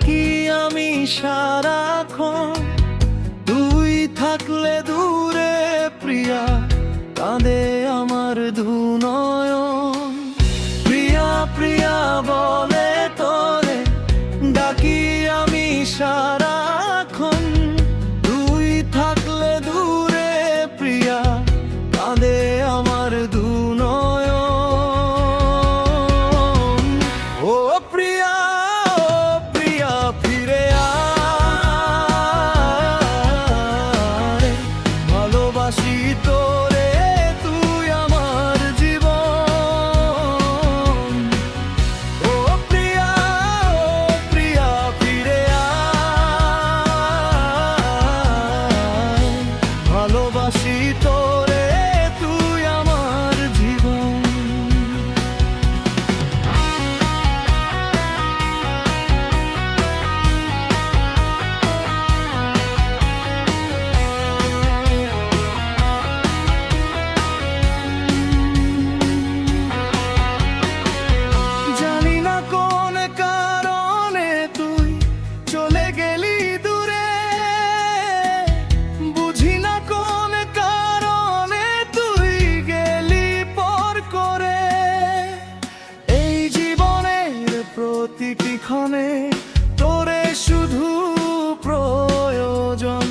ডাকি আমি সারাক্ষণ, তুই থাকলে দূরে প্রিয়া, কাঁদে আমার দুনয়ন। প্রিয়া প্রিয়া বলে তোরে ডাকি আমি সারাক্ষণ, তুই থাকলে দূরে প্রিয়া, কাঁদে আমার দুনয়ন। ও প্রিয়া, ও প্রিয়া ফিরে আয়, ভালোবাসি তোরে তুই আমার জীবন। ও প্রিয়া, ও প্রিয়া ফিরে আয়, ভালোবাসি তোরে তুই আমার জীবন। জানি না কোন কারণে তুই চলে গেলি দূরে, বুঝি না কোন কারণে তুই গেলি পর করে। এই জীবনের প্রতিটি ক্ষণে তোরে শুধু প্রয়োজন।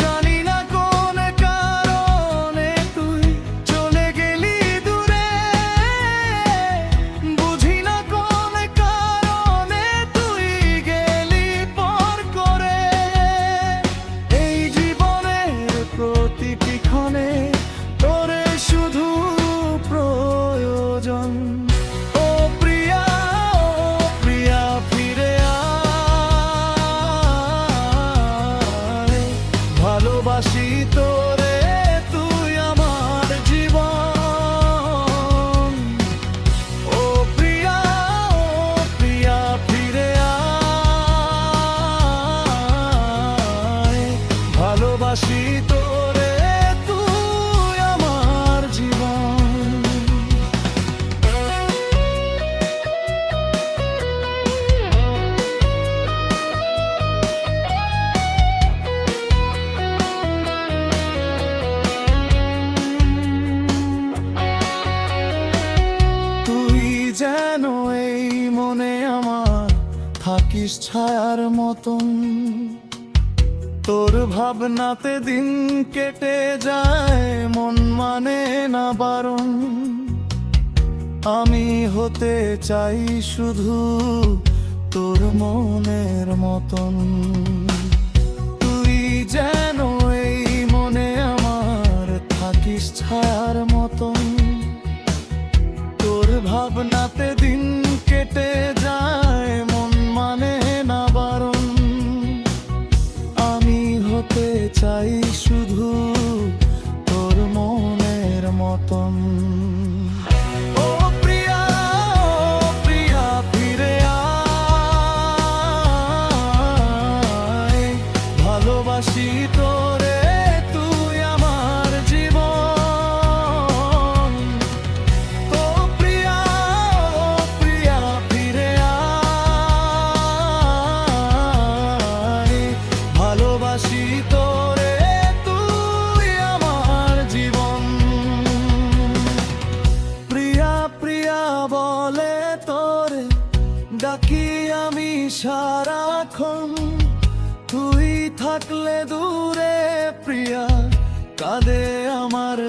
জানি না কোন কারণে তুই চলে গেলি দূরে, বুঝি না কোন কারণে তুই গেলি পর করে। এই জীবনের প্রতিটি ক্ষণে তোরে শুধু প্রয়োজন। ও প্রিয়া, ও প্রিয়া ফিরে আয়, ভালোবাসি তোরে তুই আমার জীবন। ও প্রিয়া, ও প্রিয়া ফিরে আয়, ভালোবাসি তোরে তুই আমার জীবন। তুই যেন এই মনে আমার থাকিস ছায়ার মতন, তোর ভাবনাতে দিন কেটে যায়, মন মানে না বারণ। আমি হতে চাই শুধু তোর মনের মতন। তুই যেন এই মনে আমার থাকিস ছায়ার মতন, তোর ভাবনাতে দিন কেটে যায়, মন মানে না বারণ। আমি হতে চাই শুধু তোর মনের মতন। ও প্রিয়া, ও প্রিয়া ফিরে আয়, ভালোবাসি তোরে তুই আমার জীবন। ও প্রিয়া, ও প্রিয়া ফিরে আয়, ভালোবাসি তোরে তুই আমার জীবন। প্রিয়া প্রিয়া বলে তোরে ডাকি আমি সারাক্ষণ, তুই থাকলে দূরে প্রিয়া, কাঁদে আমার